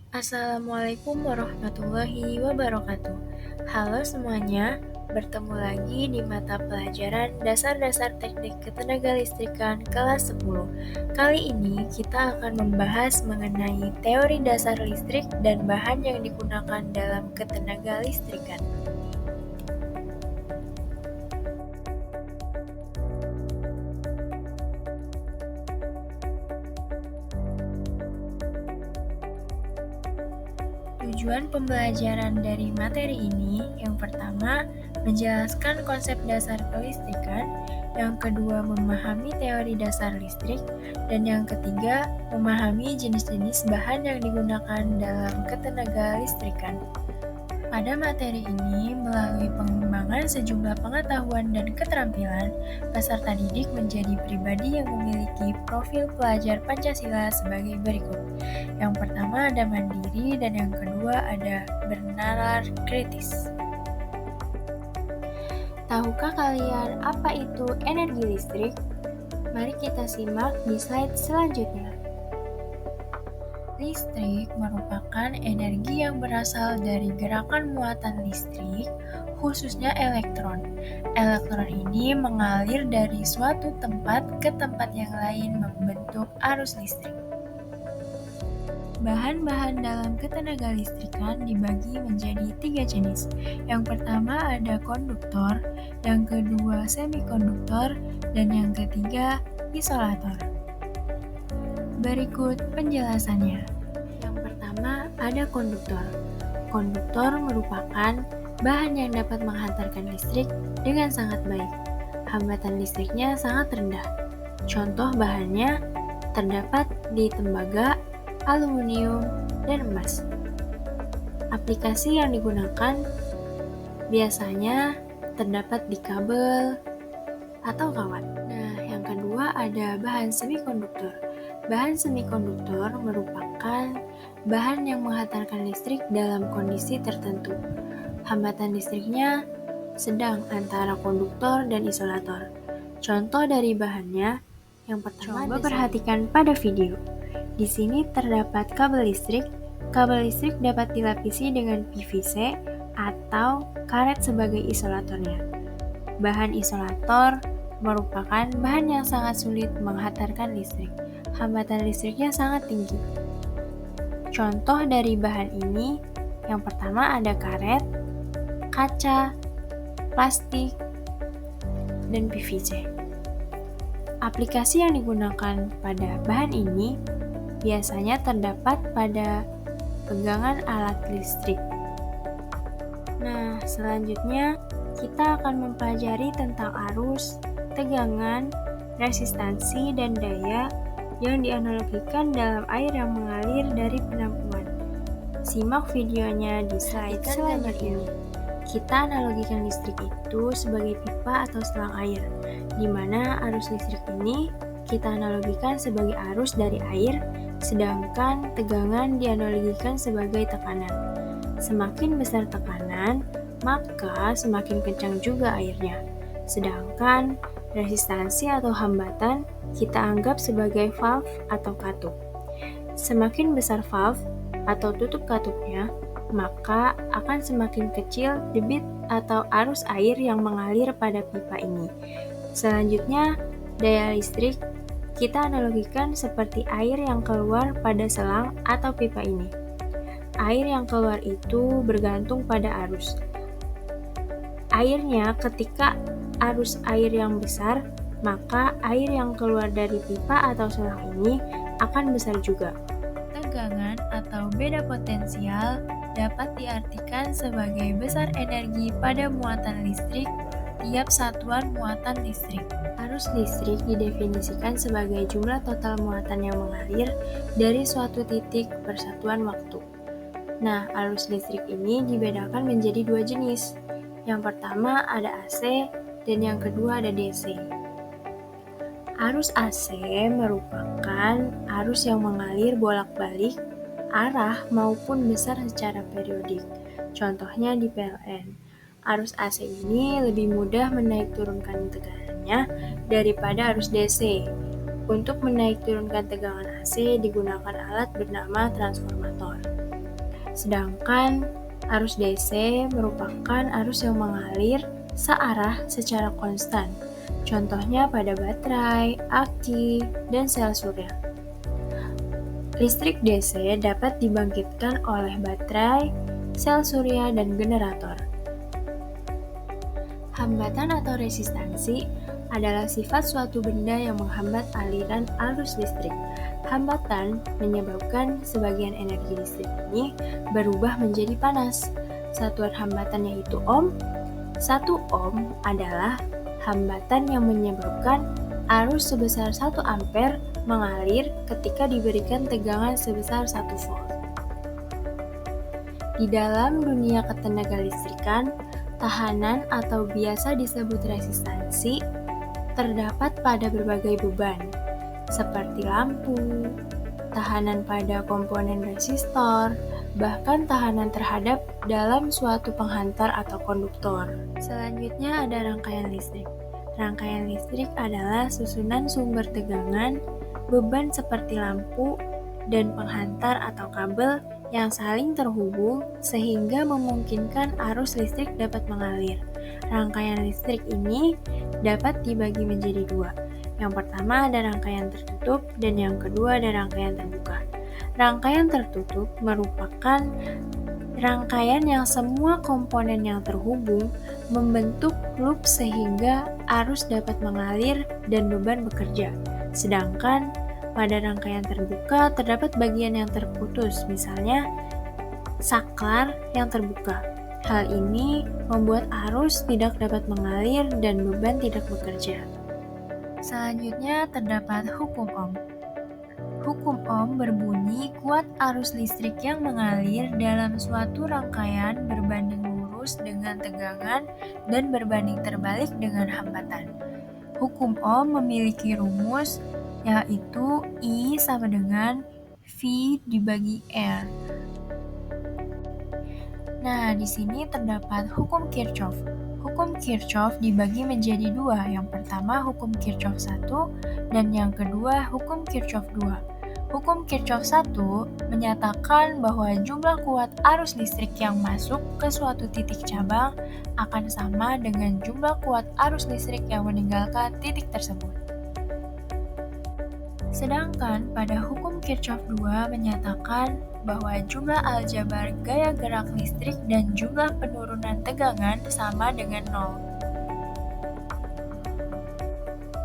Assalamualaikum warahmatullahi wabarakatuh. Halo semuanya, bertemu lagi di mata pelajaran Dasar-dasar Teknik Ketenagalistrikan kelas 10. Kali ini kita akan membahas mengenai teori dasar listrik dan bahan yang digunakan dalam ketenagalistrikan. Tujuan pembelajaran dari materi ini, yang pertama, menjelaskan konsep dasar kelistrikan, yang kedua, memahami teori dasar listrik, dan yang ketiga, memahami jenis-jenis bahan yang digunakan dalam ketenaga listrikan. Pada materi ini, melalui pengembangan sejumlah pengetahuan dan keterampilan, peserta didik menjadi pribadi yang memiliki profil pelajar Pancasila sebagai berikut. Yang pertama ada mandiri dan yang kedua ada bernalar kritis. Tahukah kalian apa itu energi listrik? Mari kita simak di slide selanjutnya. Listrik merupakan energi yang berasal dari gerakan muatan listrik, khususnya elektron. Elektron ini mengalir dari suatu tempat ke tempat yang lain membentuk arus listrik. Bahan-bahan dalam ketenagalistrikan dibagi menjadi 3 jenis. Yang pertama ada konduktor, yang kedua semikonduktor, dan yang ketiga isolator. Berikut penjelasannya. Yang pertama ada konduktor. Konduktor merupakan bahan yang dapat menghantarkan listrik dengan sangat baik. Hambatan listriknya sangat rendah. Contoh bahannya terdapat di tembaga, aluminium, dan emas. Aplikasi yang digunakan biasanya terdapat di kabel atau kawat. Nah, yang kedua ada bahan semikonduktor. Bahan semikonduktor merupakan bahan yang menghantarkan listrik dalam kondisi tertentu. Hambatan listriknya sedang antara konduktor dan isolator. Contoh dari bahannya, yang pertama coba perhatikan pada video. Di sini terdapat kabel listrik. Kabel listrik dapat dilapisi dengan PVC atau karet sebagai isolatornya. Bahan isolator merupakan bahan yang sangat sulit menghantarkan listrik. Hambatan listriknya sangat tinggi. Contoh dari bahan ini, yang pertama ada karet, kaca, plastik, dan PVC. Aplikasi yang digunakan pada bahan ini biasanya terdapat pada pegangan alat listrik. Nah, selanjutnya kita akan mempelajari tentang arus, tegangan, resistansi, dan daya yang dianalogikan dalam air yang mengalir dari penampungan. Simak videonya di slide selanjutnya. Kita analogikan listrik itu sebagai pipa atau selang air, di mana arus listrik ini kita analogikan sebagai arus dari air, sedangkan tegangan dianalogikan sebagai tekanan. Semakin besar tekanan, maka semakin kencang juga airnya. Sedangkan resistansi atau hambatan kita anggap sebagai valve atau katup. Semakin besar valve atau tutup katupnya, maka akan semakin kecil debit atau arus air yang mengalir pada pipa ini. Selanjutnya, daya listrik kita analogikan seperti air yang keluar pada selang atau pipa ini. Air yang keluar itu bergantung pada arus. Airnya ketika arus air yang besar, maka air yang keluar dari pipa atau selang ini akan besar juga. Tegangan atau beda potensial dapat diartikan sebagai besar energi pada muatan listrik tiap satuan muatan listrik. Arus listrik didefinisikan sebagai jumlah total muatan yang mengalir dari suatu titik per satuan waktu. Nah, arus listrik ini dibedakan menjadi 2 jenis. Yang pertama ada AC dan yang kedua ada DC. Arus AC merupakan arus yang mengalir bolak-balik arah maupun besar secara periodik. Contohnya di PLN. Arus AC ini lebih mudah menaik turunkan tegangannya daripada arus DC. Untuk menaik turunkan tegangan AC digunakan alat bernama transformator. Sedangkan arus DC merupakan arus yang mengalir searah secara konstan. Contohnya pada baterai, aki, dan sel surya. Listrik DC dapat dibangkitkan oleh baterai, sel surya, dan generator. Hambatan atau resistansi adalah sifat suatu benda yang menghambat aliran arus listrik. Hambatan menyebabkan sebagian energi listrik ini berubah menjadi panas. Satuan hambatan yaitu ohm. 1 ohm adalah hambatan yang menyebabkan arus sebesar 1 ampere mengalir ketika diberikan tegangan sebesar 1 volt. Di dalam dunia ketenagalistrikan, tahanan atau biasa disebut resistansi terdapat pada berbagai beban, seperti lampu, tahanan pada komponen resistor, bahkan tahanan terhadap dalam suatu penghantar atau konduktor. Selanjutnya ada rangkaian listrik. Rangkaian listrik adalah susunan sumber tegangan, beban seperti lampu, dan penghantar atau kabel yang saling terhubung sehingga memungkinkan arus listrik dapat mengalir. Rangkaian listrik ini dapat dibagi menjadi dua. Yang pertama ada rangkaian tertutup dan yang kedua ada rangkaian terbuka. Rangkaian tertutup merupakan rangkaian yang semua komponen yang terhubung membentuk loop sehingga arus dapat mengalir dan beban bekerja. Sedangkan pada rangkaian terbuka terdapat bagian yang terputus, misalnya saklar yang terbuka. Hal ini membuat arus tidak dapat mengalir dan beban tidak bekerja. Selanjutnya terdapat hukum Ohm. Hukum Ohm berbunyi kuat arus listrik yang mengalir dalam suatu rangkaian berbanding lurus dengan tegangan dan berbanding terbalik dengan hambatan. Hukum Ohm memiliki rumus yaitu I sama dengan V dibagi R. Nah, di sini terdapat hukum Kirchhoff. Hukum Kirchhoff dibagi menjadi dua. Yang pertama hukum Kirchhoff 1 dan yang kedua hukum Kirchhoff 2. Hukum Kirchhoff 1 menyatakan bahwa jumlah kuat arus listrik yang masuk ke suatu titik cabang akan sama dengan jumlah kuat arus listrik yang meninggalkan titik tersebut. Sedangkan pada hukum Kirchhoff 2 menyatakan bahwa jumlah aljabar gaya gerak listrik dan jumlah penurunan tegangan sama dengan 0.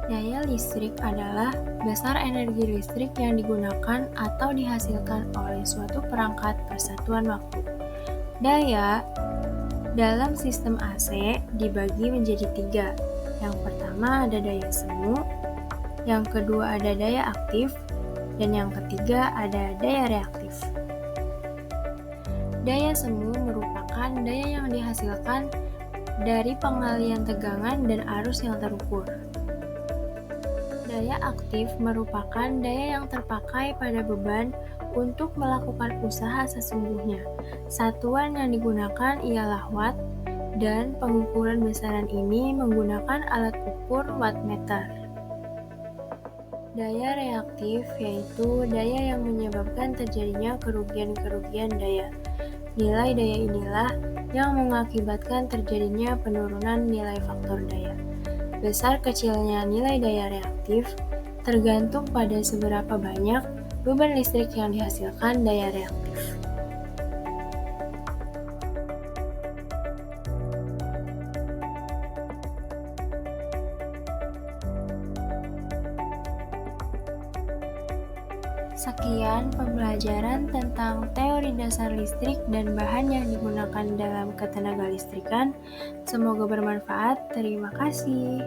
Daya listrik adalah besar energi listrik yang digunakan atau dihasilkan oleh suatu perangkat persatuan waktu. Daya dalam sistem AC dibagi menjadi 3. Yang pertama ada daya semu, yang kedua ada daya aktif, dan yang ketiga ada daya reaktif. Daya semu merupakan daya yang dihasilkan dari pengalian tegangan dan arus yang terukur. Daya aktif merupakan daya yang terpakai pada beban untuk melakukan usaha sesungguhnya. Satuan yang digunakan ialah watt, dan pengukuran besaran ini menggunakan alat ukur wattmeter. Daya reaktif yaitu daya yang menyebabkan terjadinya kerugian-kerugian daya. Nilai daya inilah yang mengakibatkan terjadinya penurunan nilai faktor daya. Besar kecilnya nilai daya reaktif tergantung pada seberapa banyak beban listrik yang dihasilkan daya reaktif. Sekian pembelajaran tentang teori dasar listrik dan bahan yang digunakan dalam ketenagalistrikan. Semoga bermanfaat. Terima kasih.